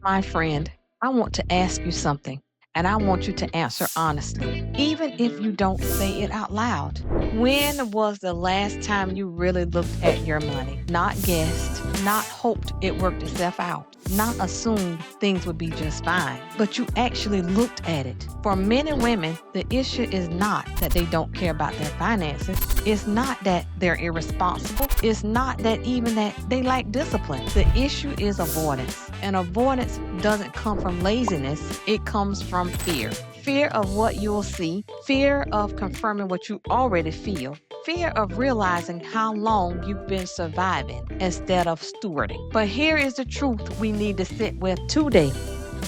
My friend, I want to ask you something, and I want you to answer honestly, even if you don't say it out loud. When was the last time you really looked at your money? Not guessed, not hoped it worked itself out, not assumed things would be just fine, but you actually looked at it. For men and women, the issue is not that they don't care about their finances. It's not that they're irresponsible. It's not that even that they lack discipline. The issue is avoidance. And avoidance doesn't come from laziness, it comes from fear. Fear of what you'll see, fear of confirming what you already feel, fear of realizing how long you've been surviving instead of stewarding. But here is the truth we need to sit with today.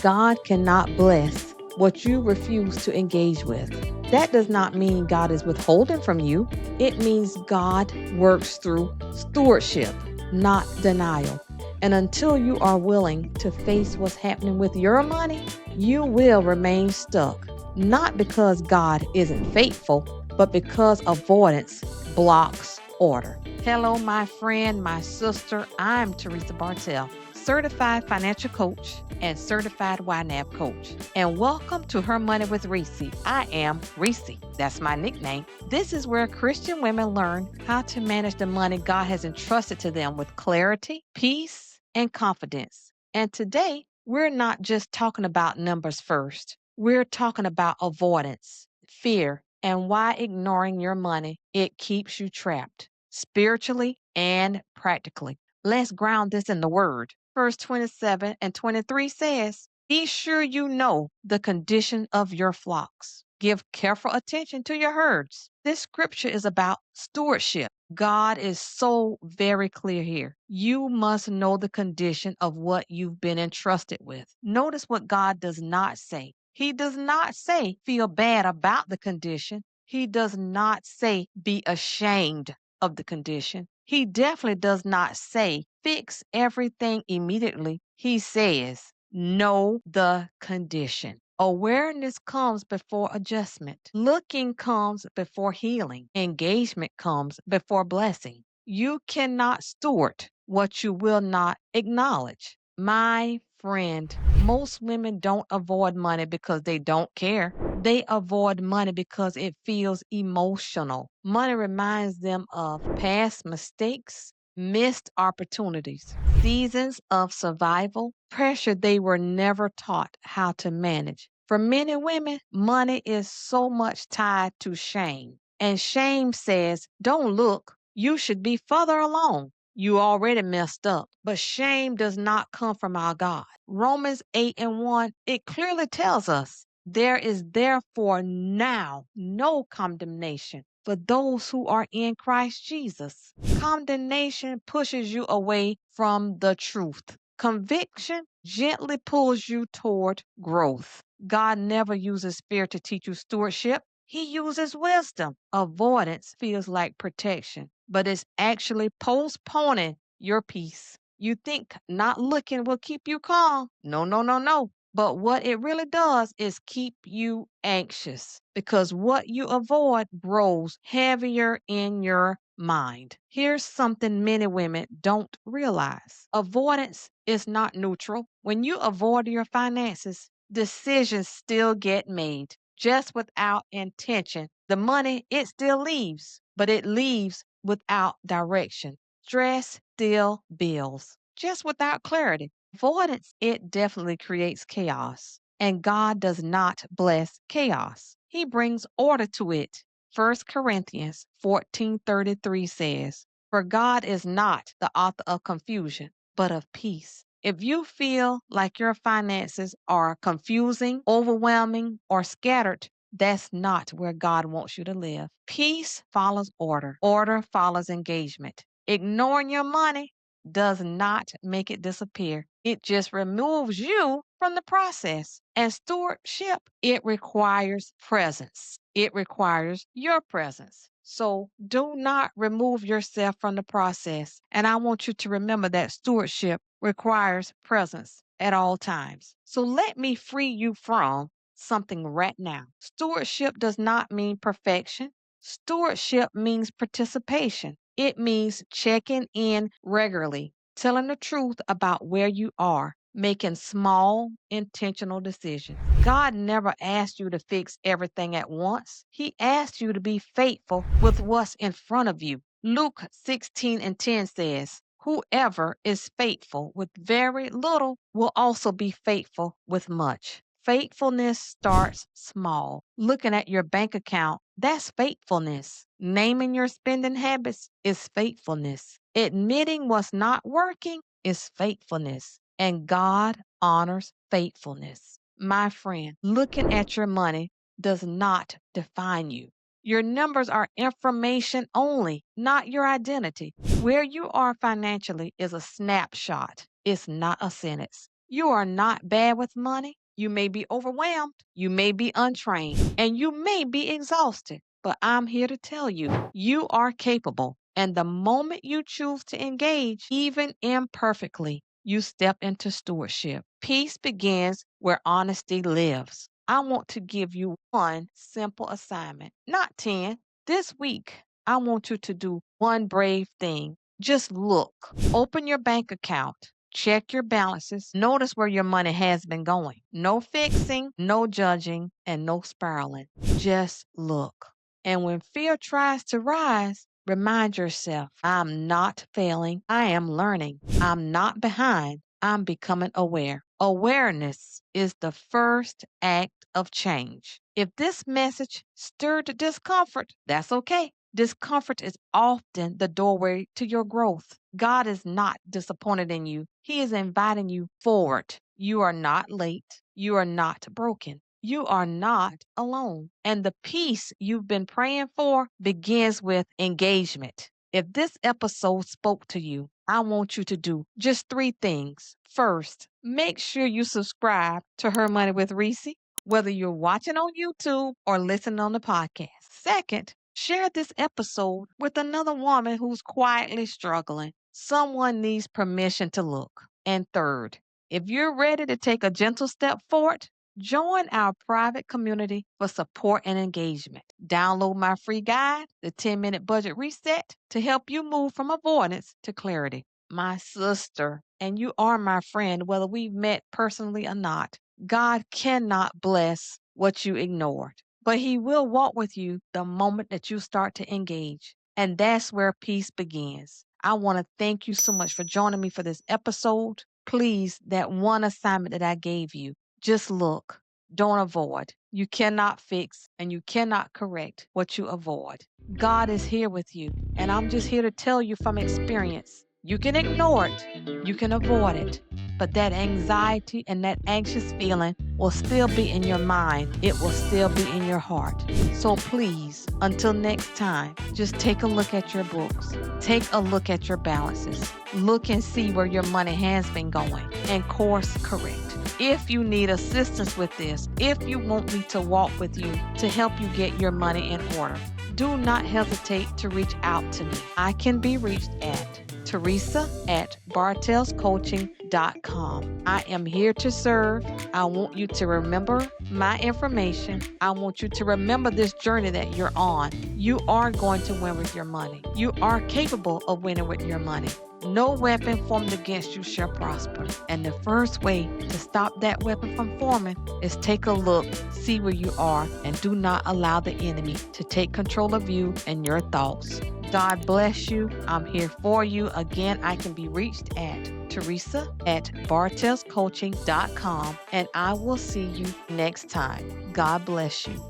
God cannot bless what you refuse to engage with. That does not mean God is withholding from you. It means God works through stewardship, not denial. And until you are willing to face what's happening with your money, you will remain stuck. Not because God isn't faithful, but because avoidance blocks order. Hello, my friend, my sister. I'm Teresa Bartell, certified financial coach and certified YNAB coach. And welcome to Her Money with Reese. I am Reese. That's my nickname. This is where Christian women learn how to manage the money God has entrusted to them with clarity, peace, and confidence. And today, we're not just talking about numbers first. We're talking about avoidance, fear, and why ignoring your money, it keeps you trapped spiritually and practically. Let's ground this in the word. Verse 27 and 23 says, "Be sure you know the condition of your flocks. Give careful attention to your herds." This scripture is about stewardship. God is so very clear here. You must know the condition of what you've been entrusted with. Notice what God does not say. He does not say feel bad about the condition. He does not say be ashamed of the condition. He definitely does not say fix everything immediately. He says know the condition. Awareness comes before adjustment. Looking comes before healing. Engagement comes before blessing. You cannot steward what you will not acknowledge. My friend, most women don't avoid money because they don't care. They avoid money because it feels emotional. Money reminds them of past mistakes, missed opportunities, seasons of survival, pressure they were never taught how to manage. For men and women, money is so much tied to shame. And shame says, don't look, you should be further along. You already messed up. But shame does not come from our God. Romans 8 and 1, it clearly tells us there is therefore now no condemnation for those who are in Christ Jesus. Condemnation pushes you away from the truth. Conviction gently pulls you toward growth. God never uses fear to teach you stewardship. He uses wisdom. Avoidance feels like protection, but it's actually postponing your peace. You think not looking will keep you calm. No, no, no, no. But what it really does is keep you anxious because what you avoid grows heavier in your mind. Here's something many women don't realize. Avoidance is not neutral. When you avoid your finances, decisions still get made just without intention. The money, it still leaves, but it leaves without direction. Stress still builds, just without clarity. Avoidance, it definitely creates chaos. And God does not bless chaos. He brings order to it. 1 Corinthians 14:33 says, "For God is not the author of confusion, but of peace." If you feel like your finances are confusing, overwhelming, or scattered, that's not where God wants you to live. Peace follows order. Order follows engagement. Ignoring your money does not make it disappear. It just removes you from the process. And stewardship, it requires presence. It requires your presence. So do not remove yourself from the process. And I want you to remember that stewardship requires presence at all times. So let me free you from something right now. Stewardship does not mean perfection. Stewardship means participation. It means checking in regularly, telling the truth about where you are, making small, intentional decisions. God never asked you to fix everything at once. He asked you to be faithful with what's in front of you. Luke 16:10 says, "Whoever is faithful with very little will also be faithful with much." Faithfulness starts small. Looking at your bank account, that's faithfulness. Naming your spending habits is faithfulness. Admitting what's not working is faithfulness. And God honors faithfulness. My friend, looking at your money does not define you. Your numbers are information only, not your identity. Where you are financially is a snapshot, it's not a sentence. You are not bad with money. You may be overwhelmed, you may be untrained, and you may be exhausted. But I'm here to tell you, you are capable. And the moment you choose to engage, even imperfectly, you step into stewardship. Peace begins where honesty lives. I want to give you one simple assignment, not 10. This week, I want you to do one brave thing. Just look, open your bank account, check your balances, notice where your money has been going. No fixing, no judging, and no spiraling. Just look. And when fear tries to rise, remind yourself, I'm not failing, I am learning. I'm not behind, I'm becoming aware. Awareness is the first act of change. If this message stirred discomfort, that's okay. Discomfort is often the doorway to your growth. God is not disappointed in you, He is inviting you forward. You are not late, you are not broken. You are not alone. And the peace you've been praying for begins with engagement. If this episode spoke to you, I want you to do just three things. First, make sure you subscribe to Her Money with Reese, whether you're watching on YouTube or listening on the podcast. Second, share this episode with another woman who's quietly struggling. Someone needs permission to look. And third, if you're ready to take a gentle step forward, join our private community for support and engagement. Download my free guide, The 10-Minute Budget Reset, to help you move from avoidance to clarity. My sister, and you are my friend, whether we've met personally or not, God cannot bless what you ignored, but He will walk with you the moment that you start to engage. And that's where peace begins. I want to thank you so much for joining me for this episode. Please, that one assignment that I gave you, just look, don't avoid. You cannot fix and you cannot correct what you avoid. God is here with you, and I'm just here to tell you from experience. You can ignore it, you can avoid it, but that anxiety and that anxious feeling will still be in your mind. It will still be in your heart. So please, until next time, just take a look at your books. Take a look at your balances. Look and see where your money has been going and course correct. If you need assistance with this, if you want me to walk with you to help you get your money in order, do not hesitate to reach out to me. I can be reached at Teresa@bartelscoaching.com. I am here to serve. I want you to remember my information. I want you to remember this journey that you're on. You are going to win with your money. You are capable of winning with your money. No weapon formed against you shall prosper. And the first way to stop that weapon from forming is take a look, see where you are, and do not allow the enemy to take control of you and your thoughts. God bless you. I'm here for you. Again, I can be reached at Teresa@bartelscoaching.com, and I will see you next time. God bless you.